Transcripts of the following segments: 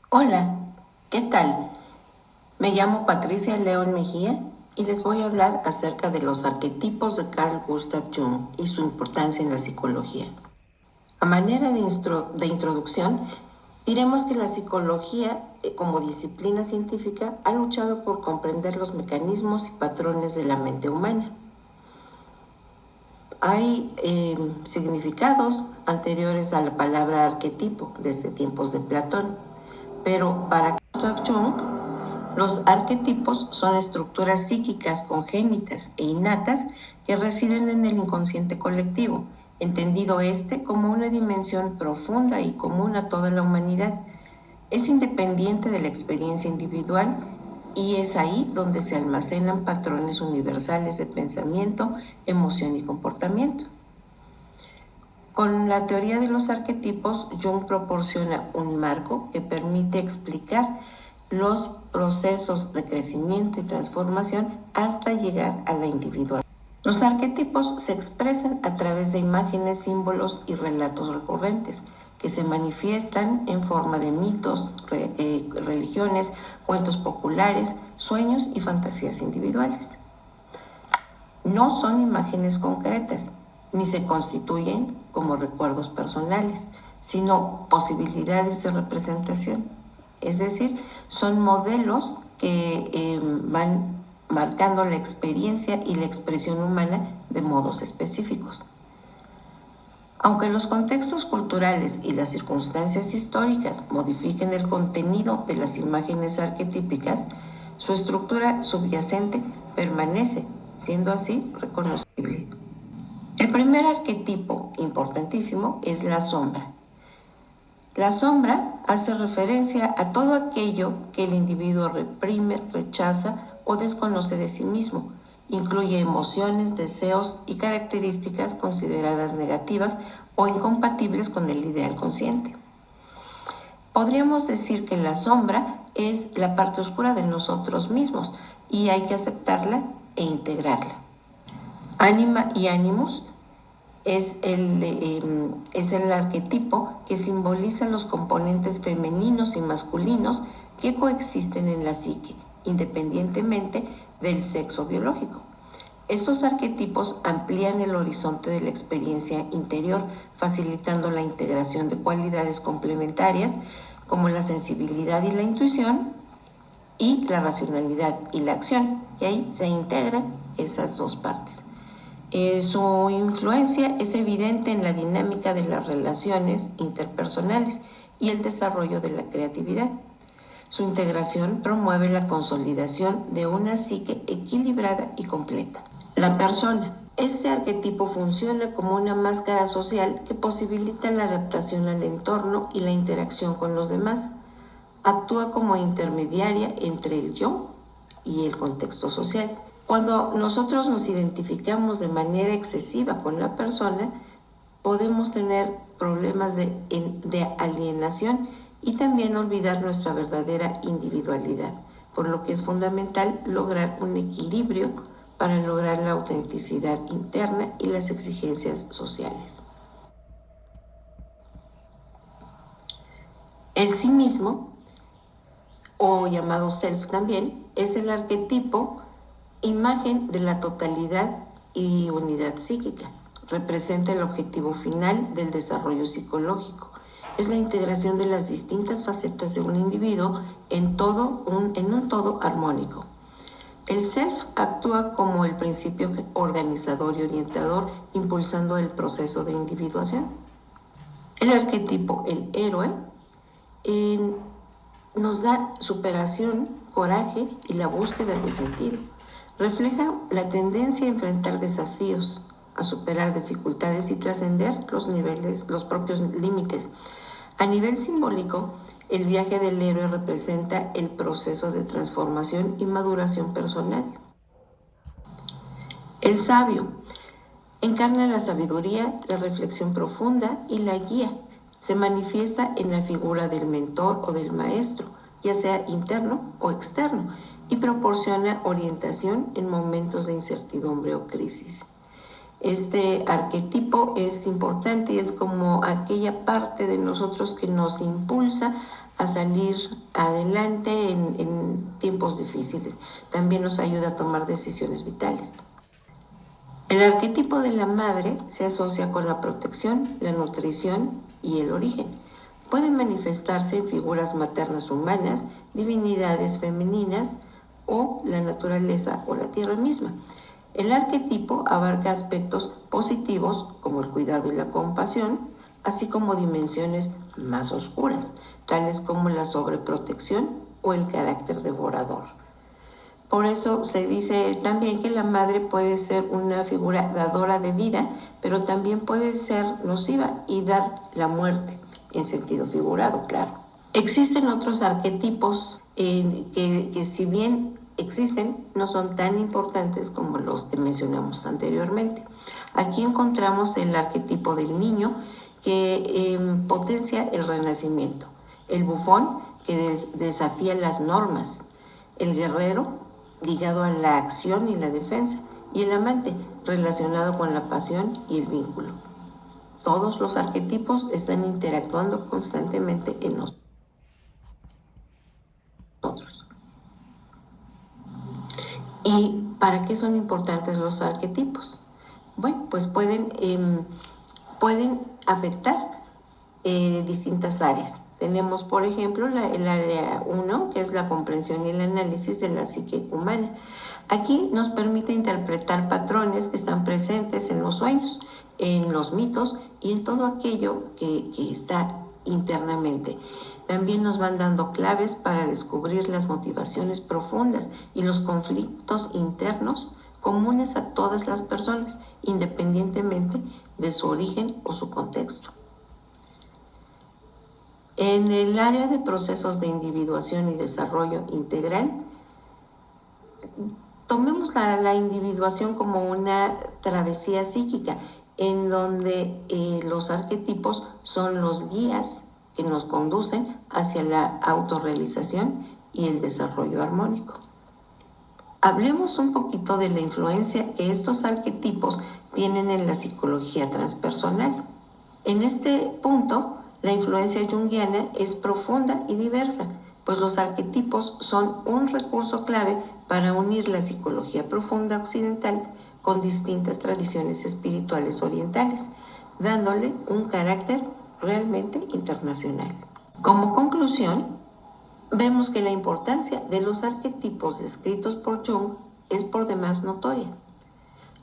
Hola, ¿qué tal? Me llamo Patricia León Mejía y les voy a hablar acerca de los arquetipos de Carl Gustav Jung y su importancia en la psicología. A manera de introducción, diremos que la psicología, como disciplina científica, ha luchado por comprender los mecanismos y patrones de la mente humana. Hay significados anteriores a la palabra arquetipo desde tiempos de Platón, pero para Gustav Jung, los arquetipos son estructuras psíquicas congénitas e innatas que residen en el inconsciente colectivo, entendido como una dimensión profunda y común a toda la humanidad. Es independiente de la experiencia individual y es ahí donde se almacenan patrones universales de pensamiento, emoción y comportamiento. Con la teoría de los arquetipos, Jung proporciona un marco que permite explicar los procesos de crecimiento y transformación hasta llegar a la individualidad. Los arquetipos se expresan a través de imágenes, símbolos y relatos recurrentes que se manifiestan en forma de mitos, religiones, cuentos populares, sueños y fantasías individuales. No son imágenes concretas, ni se constituyen como recuerdos personales, sino posibilidades de representación. Es decir, son modelos que van marcando la experiencia y la expresión humana de modos específicos. Aunque los contextos culturales y las circunstancias históricas modifiquen el contenido de las imágenes arquetípicas, su estructura subyacente permanece, siendo así reconocible. El primer arquetipo importantísimo es la sombra. La sombra hace referencia a todo aquello que el individuo reprime, rechaza o desconoce de sí mismo. Incluye emociones, deseos y características consideradas negativas o incompatibles con el ideal consciente. Podríamos decir que la sombra es la parte oscura de nosotros mismos y hay que aceptarla e integrarla. Ánima y ánimos es el arquetipo que simboliza los componentes femeninos y masculinos que coexisten en la psique, independientemente del sexo biológico. Estos arquetipos amplían el horizonte de la experiencia interior, facilitando la integración de cualidades complementarias como la sensibilidad y la intuición y la racionalidad y la acción. Y ahí se integran esas dos partes. Su influencia es evidente en la dinámica de las relaciones interpersonales y el desarrollo de la creatividad. Su integración promueve la consolidación de una psique equilibrada y completa. La persona. Este arquetipo funciona como una máscara social que posibilita la adaptación al entorno y la interacción con los demás. Actúa como intermediaria entre el yo y el contexto social. Cuando nosotros nos identificamos de manera excesiva con la persona, podemos tener problemas de alienación y también olvidar nuestra verdadera individualidad, por lo que es fundamental lograr un equilibrio para lograr la autenticidad interna y las exigencias sociales. El sí mismo, o llamado self también, es el arquetipo imagen de la totalidad y unidad psíquica. Representa el objetivo final del desarrollo psicológico. Es la integración de las distintas facetas de un individuo en un todo armónico. El self actúa como el principio organizador y orientador, impulsando el proceso de individuación. El arquetipo, el héroe, nos da superación, coraje y la búsqueda de sentido. Refleja la tendencia a enfrentar desafíos, a superar dificultades y trascender los propios límites. A nivel simbólico, el viaje del héroe representa el proceso de transformación y maduración personal. El sabio encarna la sabiduría, la reflexión profunda y la guía. Se manifiesta en la figura del mentor o del maestro, ya sea interno o externo, y proporciona orientación en momentos de incertidumbre o crisis. Este arquetipo es importante y es como aquella parte de nosotros que nos impulsa a salir adelante en tiempos difíciles. También nos ayuda a tomar decisiones vitales. El arquetipo de la madre se asocia con la protección, la nutrición y el origen. Puede manifestarse en figuras maternas humanas, divinidades femeninas o la naturaleza o la tierra misma. El arquetipo abarca aspectos positivos como el cuidado y la compasión, así como dimensiones más oscuras, tales como la sobreprotección o el carácter devorador. Por eso se dice también que la madre puede ser una figura dadora de vida, pero también puede ser nociva y dar la muerte, en sentido figurado, claro. Existen otros arquetipos que si bien existen, no son tan importantes como los que mencionamos anteriormente. Aquí encontramos el arquetipo del niño que potencia el renacimiento, el bufón que desafía las normas, el guerrero ligado a la acción y la defensa, y el amante relacionado con la pasión y el vínculo. Todos los arquetipos están interactuando constantemente en nosotros. ¿Y para qué son importantes los arquetipos? Bueno, pues pueden afectar distintas áreas. Tenemos, por ejemplo, el área 1, que es la comprensión y el análisis de la psique humana. Aquí nos permite interpretar patrones que están presentes en los sueños, en los mitos y en todo aquello que está internamente. También nos van dando claves para descubrir las motivaciones profundas y los conflictos internos comunes a todas las personas, independientemente de su origen o su contexto. En el área de procesos de individuación y desarrollo integral, tomemos la individuación como una travesía psíquica, en donde los arquetipos son los guías que nos conducen hacia la autorrealización y el desarrollo armónico. Hablemos un poquito de la influencia que estos arquetipos tienen en la psicología transpersonal. En este punto, la influencia junguiana es profunda y diversa, pues los arquetipos son un recurso clave para unir la psicología profunda occidental con distintas tradiciones espirituales orientales, dándole un carácter realmente internacional. Como conclusión, vemos que la importancia de los arquetipos descritos por Jung es por demás notoria.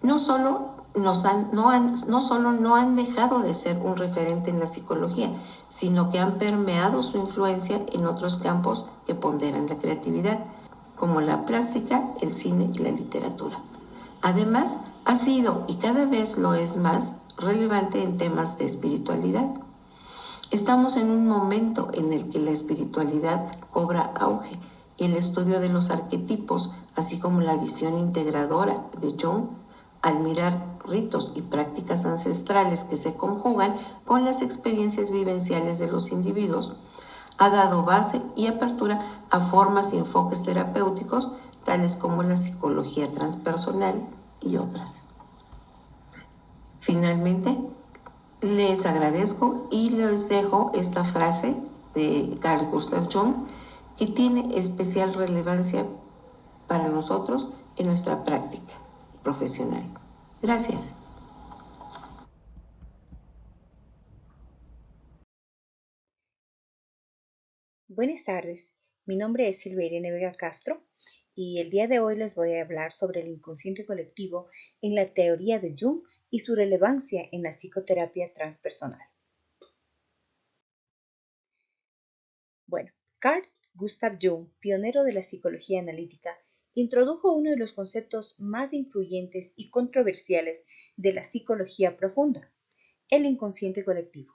No solo no han dejado de ser un referente en la psicología, sino que han permeado su influencia en otros campos que ponderan la creatividad, como la plástica, el cine y la literatura. Además, ha sido y cada vez lo es más relevante en temas de espiritualidad. Estamos en un momento en el que la espiritualidad cobra auge y el estudio de los arquetipos, así como la visión integradora de Jung, al mirar ritos y prácticas ancestrales que se conjugan con las experiencias vivenciales de los individuos, ha dado base y apertura a formas y enfoques terapéuticos tales como la psicología transpersonal y otras. Finalmente, les agradezco y les dejo esta frase de Carl Gustav Jung que tiene especial relevancia para nosotros en nuestra práctica profesional. Gracias. Buenas tardes, mi nombre es Silvia Irene Vega Castro y el día de hoy les voy a hablar sobre el inconsciente colectivo en la teoría de Jung y su relevancia en la psicoterapia transpersonal. Bueno, Carl Gustav Jung, pionero de la psicología analítica, introdujo uno de los conceptos más influyentes y controversiales de la psicología profunda, el inconsciente colectivo,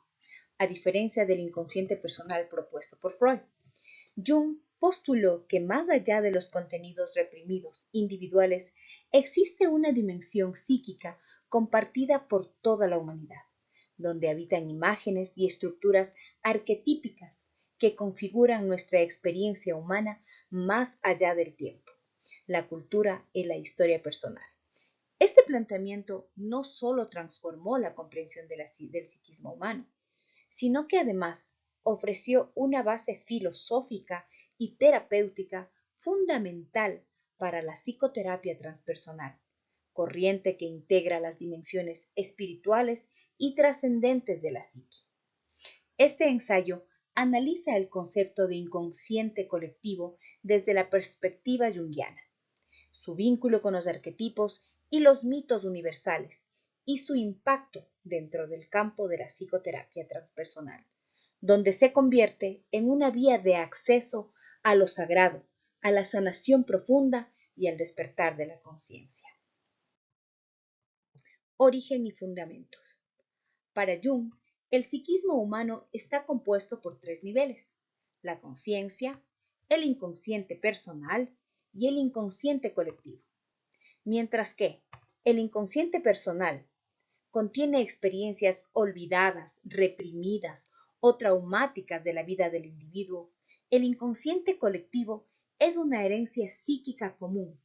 a diferencia del inconsciente personal propuesto por Freud. Jung postuló que más allá de los contenidos reprimidos individuales, existe una dimensión psíquica compartida por toda la humanidad, donde habitan imágenes y estructuras arquetípicas que configuran nuestra experiencia humana más allá del tiempo, la cultura y la historia personal. Este planteamiento no solo transformó la comprensión del psiquismo humano, sino que además ofreció una base filosófica y terapéutica fundamental para la psicoterapia transpersonal, corriente que integra las dimensiones espirituales y trascendentes de la psique. Este ensayo analiza el concepto de inconsciente colectivo desde la perspectiva junguiana, su vínculo con los arquetipos y los mitos universales, y su impacto dentro del campo de la psicoterapia transpersonal, donde se convierte en una vía de acceso a lo sagrado, a la sanación profunda y al despertar de la conciencia. Origen y fundamentos. Para Jung, el psiquismo humano está compuesto por tres niveles: la conciencia, el inconsciente personal y el inconsciente colectivo. Mientras que el inconsciente personal contiene experiencias olvidadas, reprimidas o traumáticas de la vida del individuo, el inconsciente colectivo es una herencia psíquica común,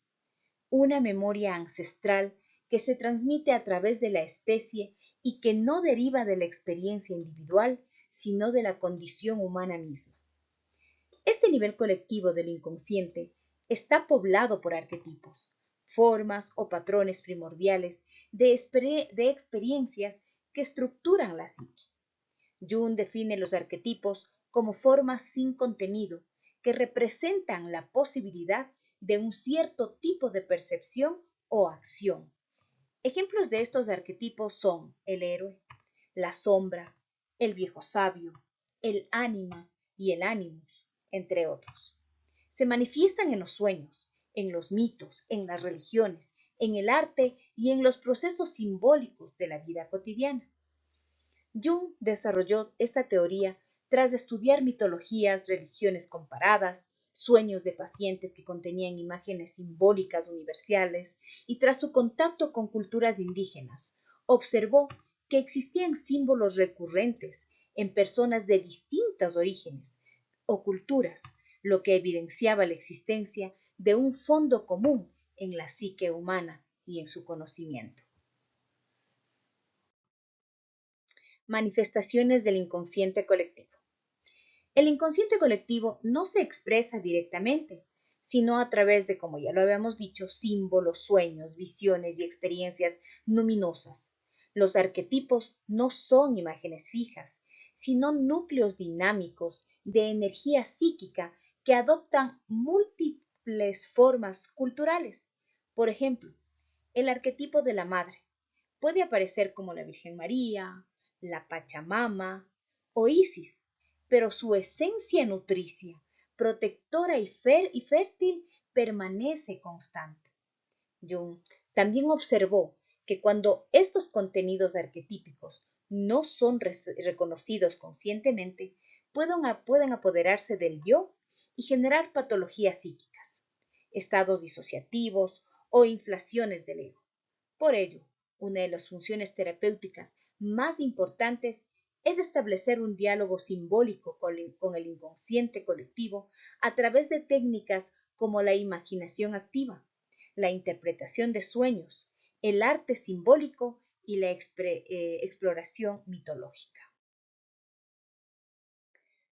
una memoria ancestral que se transmite a través de la especie y que no deriva de la experiencia individual, sino de la condición humana misma. Este nivel colectivo del inconsciente está poblado por arquetipos, formas o patrones primordiales de experiencias que estructuran la psique. Jung define los arquetipos como formas sin contenido que representan la posibilidad de un cierto tipo de percepción o acción. Ejemplos de estos arquetipos son el héroe, la sombra, el viejo sabio, el ánima y el animus, entre otros. Se manifiestan en los sueños, en los mitos, en las religiones, en el arte y en los procesos simbólicos de la vida cotidiana. Jung desarrolló esta teoría tras estudiar mitologías, religiones comparadas, sueños de pacientes que contenían imágenes simbólicas universales y tras su contacto con culturas indígenas, observó que existían símbolos recurrentes en personas de distintos orígenes o culturas, lo que evidenciaba la existencia de un fondo común en la psique humana y en su conocimiento. Manifestaciones del inconsciente colectivo. El inconsciente colectivo no se expresa directamente, sino a través de, como ya lo habíamos dicho, símbolos, sueños, visiones y experiencias luminosas. Los arquetipos no son imágenes fijas, sino núcleos dinámicos de energía psíquica que adoptan múltiples formas culturales. Por ejemplo, el arquetipo de la madre puede aparecer como la Virgen María, la Pachamama o Isis, pero su esencia nutricia, protectora y fértil permanece constante. Jung también observó que cuando estos contenidos arquetípicos no son reconocidos conscientemente, pueden apoderarse del yo y generar patologías psíquicas, estados disociativos o inflaciones del ego. Por ello, una de las funciones terapéuticas más importantes es establecer un diálogo simbólico con el inconsciente colectivo a través de técnicas como la imaginación activa, la interpretación de sueños, el arte simbólico y la exploración mitológica.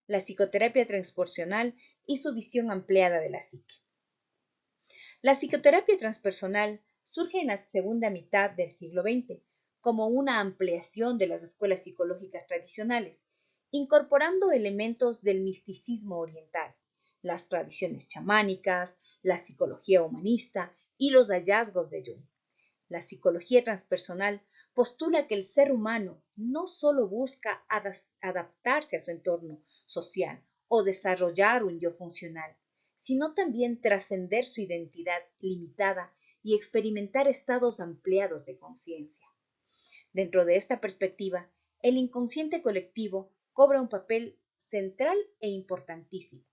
La psicoterapia transpersonal y su visión ampliada de la psique. La psicoterapia transpersonal surge en la segunda mitad del siglo XX como una ampliación de las escuelas psicológicas tradicionales, incorporando elementos del misticismo oriental, las tradiciones chamánicas, la psicología humanista y los hallazgos de Jung. La psicología transpersonal postula que el ser humano no solo busca adaptarse a su entorno social o desarrollar un yo funcional, sino también trascender su identidad limitada y experimentar estados ampliados de conciencia. Dentro de esta perspectiva, el inconsciente colectivo cobra un papel central e importantísimo.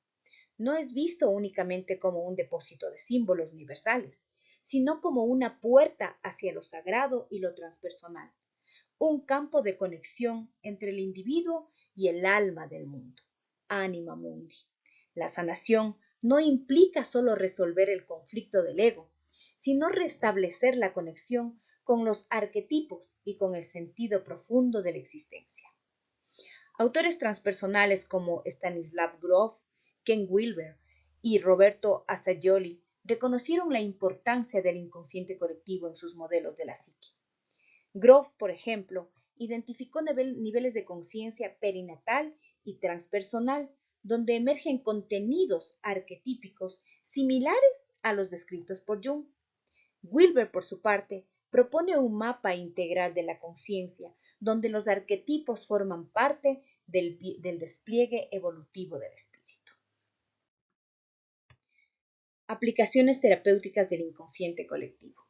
No es visto únicamente como un depósito de símbolos universales, sino como una puerta hacia lo sagrado y lo transpersonal, un campo de conexión entre el individuo y el alma del mundo, anima mundi. La sanación no implica solo resolver el conflicto del ego, sino restablecer la conexión con los arquetipos y con el sentido profundo de la existencia. Autores transpersonales como Stanislav Grof, Ken Wilber y Roberto Assagioli reconocieron la importancia del inconsciente colectivo en sus modelos de la psique. Grof, por ejemplo, identificó niveles de conciencia perinatal y transpersonal, donde emergen contenidos arquetípicos similares a los descritos por Jung. Wilber, por su parte, propone un mapa integral de la conciencia, donde los arquetipos forman parte del despliegue evolutivo del espíritu. Aplicaciones terapéuticas del inconsciente colectivo.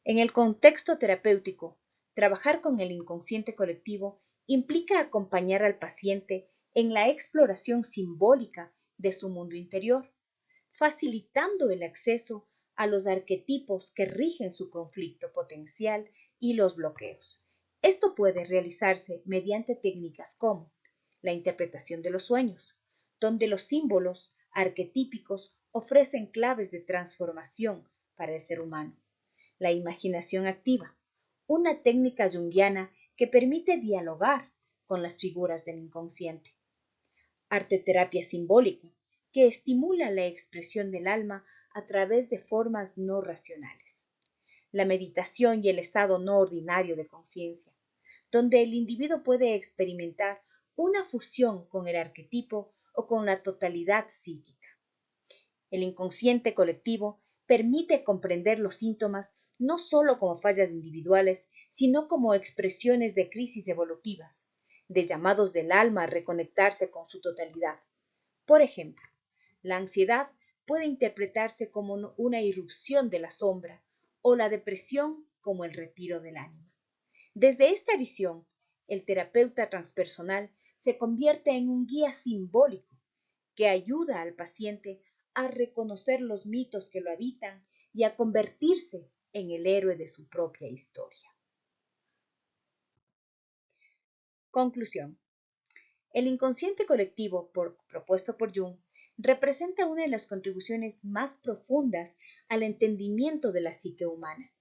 En el contexto terapéutico, trabajar con el inconsciente colectivo implica acompañar al paciente en la exploración simbólica de su mundo interior, facilitando el acceso a los arquetipos que rigen su conflicto potencial y los bloqueos. Esto puede realizarse mediante técnicas como la interpretación de los sueños, donde los símbolos arquetípicos ofrecen claves de transformación para el ser humano. La imaginación activa, una técnica junguiana que permite dialogar con las figuras del inconsciente. Arteterapia simbólica, que estimula la expresión del alma a través de formas no racionales. La meditación y el estado no ordinario de conciencia, donde el individuo puede experimentar una fusión con el arquetipo o con la totalidad psíquica. El inconsciente colectivo permite comprender los síntomas no solo como fallas individuales, sino como expresiones de crisis evolutivas, de llamados del alma a reconectarse con su totalidad. Por ejemplo, la ansiedad puede interpretarse como una irrupción de la sombra o la depresión como el retiro del ánima. Desde esta visión, el terapeuta transpersonal se convierte en un guía simbólico que ayuda al paciente a reconocer los mitos que lo habitan y a convertirse en el héroe de su propia historia. Conclusión. El inconsciente colectivo, propuesto por Jung, representa una de las contribuciones más profundas al entendimiento de la psique humana.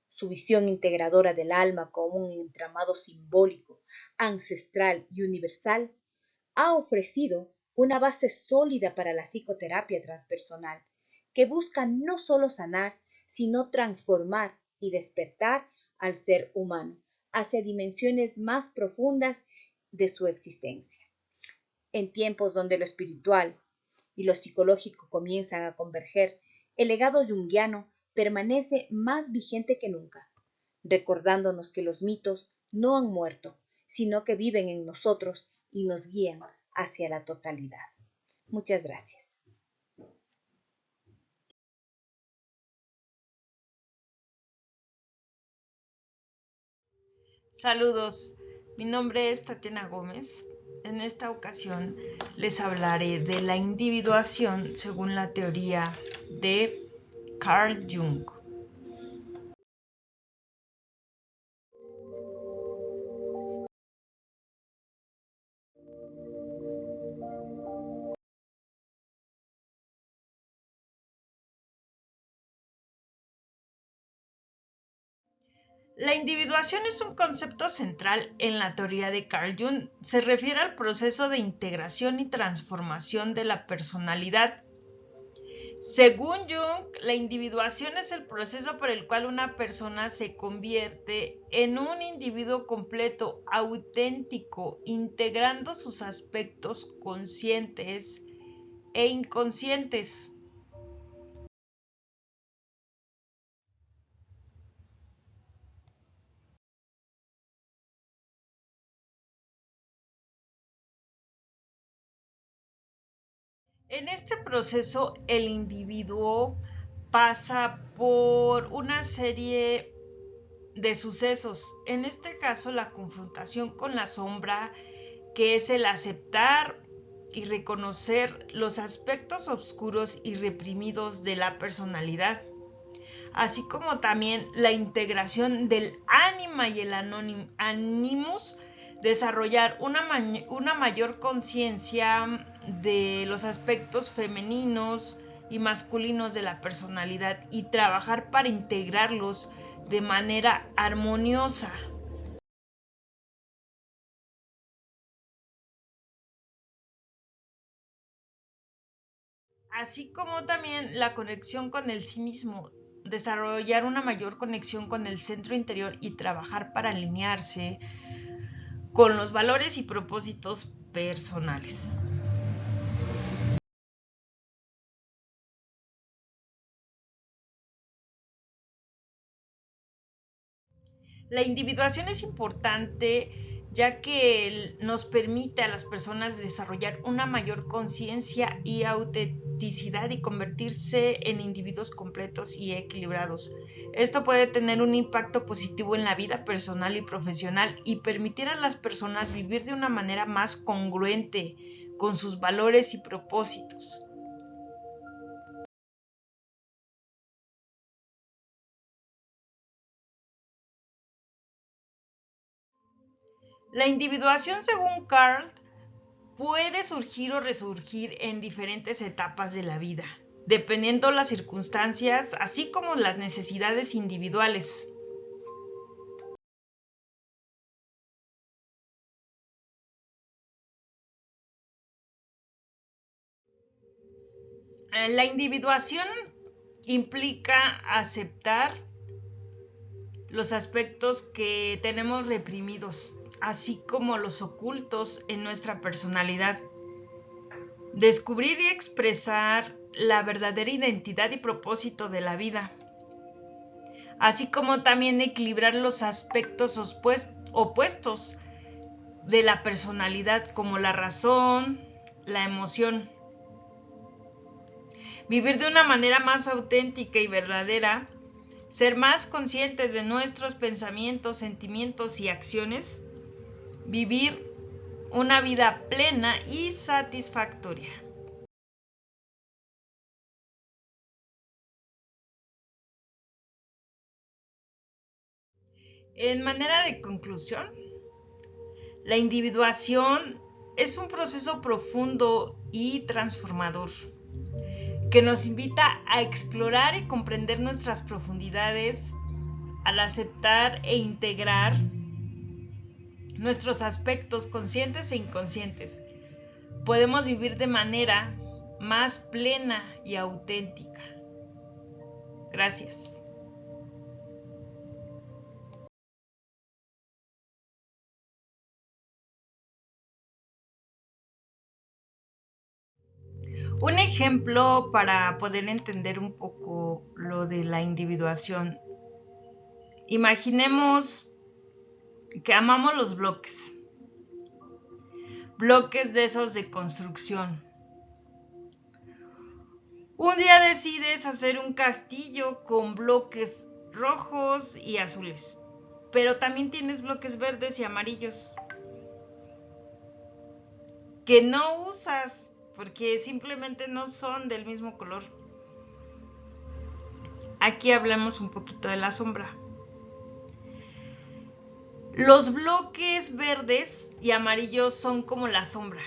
Su visión integradora del alma como un entramado simbólico, ancestral y universal ha ofrecido una base sólida para la psicoterapia transpersonal, que busca no solo sanar, sino transformar y despertar al ser humano hacia dimensiones más profundas de su existencia. En tiempos donde lo espiritual y lo psicológico comienzan a converger, el legado junguiano permanece más vigente que nunca, recordándonos que los mitos no han muerto, sino que viven en nosotros y nos guían hacia la totalidad. Muchas gracias. Saludos, mi nombre es Tatiana Gómez. En esta ocasión les hablaré de la individuación según la teoría de Carl Jung. La individuación es un concepto central en la teoría de Carl Jung. Se refiere al proceso de integración y transformación de la personalidad. Según Jung, la individuación es el proceso por el cual una persona se convierte en un individuo completo, auténtico, integrando sus aspectos conscientes e inconscientes. En este proceso, el individuo pasa por una serie de sucesos. En este caso, la confrontación con la sombra, que es el aceptar y reconocer los aspectos oscuros y reprimidos de la personalidad, así como también la integración del ánima y el animus, desarrollar una mayor conciencia de los aspectos femeninos y masculinos de la personalidad y trabajar para integrarlos de manera armoniosa. así como también la conexión con el sí mismo, desarrollar una mayor conexión con el centro interior y trabajar para alinearse con los valores y propósitos personales. La individuación es importante ya que nos permite a las personas desarrollar una mayor conciencia y autenticidad y convertirse en individuos completos y equilibrados. Esto puede tener un impacto positivo en la vida personal y profesional y permitir a las personas vivir de una manera más congruente con sus valores y propósitos. La individuación, según Carl, puede surgir o resurgir en diferentes etapas de la vida, dependiendo las circunstancias, así como las necesidades individuales. La individuación implica aceptar los aspectos que tenemos reprimidos, así como los ocultos en nuestra personalidad. Descubrir y expresar la verdadera identidad y propósito de la vida, así como también equilibrar los aspectos opuestos de la personalidad, como la razón, la emoción. Vivir de una manera más auténtica y verdadera, ser más conscientes de nuestros pensamientos, sentimientos y acciones, vivir una vida plena y satisfactoria. En manera de conclusión, la individuación es un proceso profundo y transformador que nos invita a explorar y comprender nuestras profundidades al aceptar e integrar nuestros aspectos conscientes e inconscientes. Podemos vivir de manera más plena y auténtica. Gracias. Un ejemplo para poder entender un poco lo de la individuación. Imaginemos que amamos los bloques. Bloques de esos de construcción. Un día decides hacer un castillo con bloques rojos y azules, pero también tienes bloques verdes y amarillos que no usas porque simplemente no son del mismo color. Aquí hablamos un poquito de la sombra. Los bloques verdes y amarillos son como la sombra.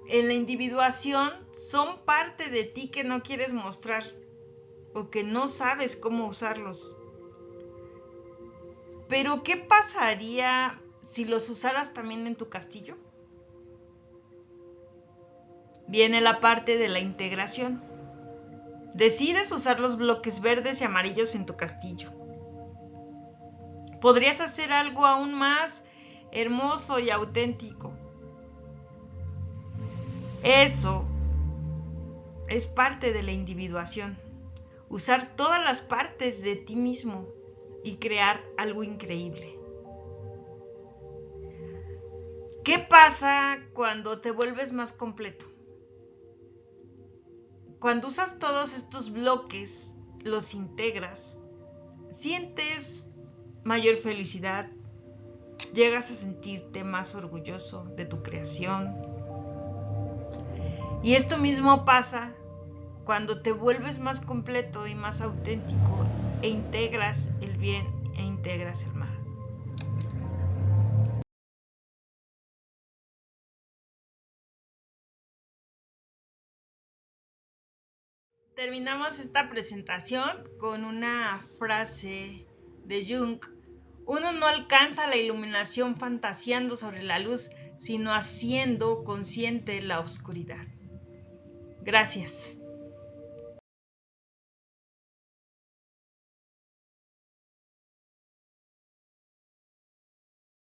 En la individuación son parte de ti que no quieres mostrar o que no sabes cómo usarlos. Pero ¿qué pasaría si los usaras también en tu castillo? Viene la parte de la integración. Decides usar los bloques verdes y amarillos en tu castillo. Podrías hacer algo aún más hermoso y auténtico. Eso es parte de la individuación. Usar todas las partes de ti mismo y crear algo increíble. ¿Qué pasa cuando te vuelves más completo? Cuando usas todos estos bloques, los integras, sientes mayor felicidad, llegas a sentirte más orgulloso de tu creación. Y esto mismo pasa cuando te vuelves más completo y más auténtico e integras el bien e integras el mal. Terminamos esta presentación con una frase de Jung. Uno no alcanza la iluminación fantaseando sobre la luz, sino haciendo consciente la oscuridad. Gracias.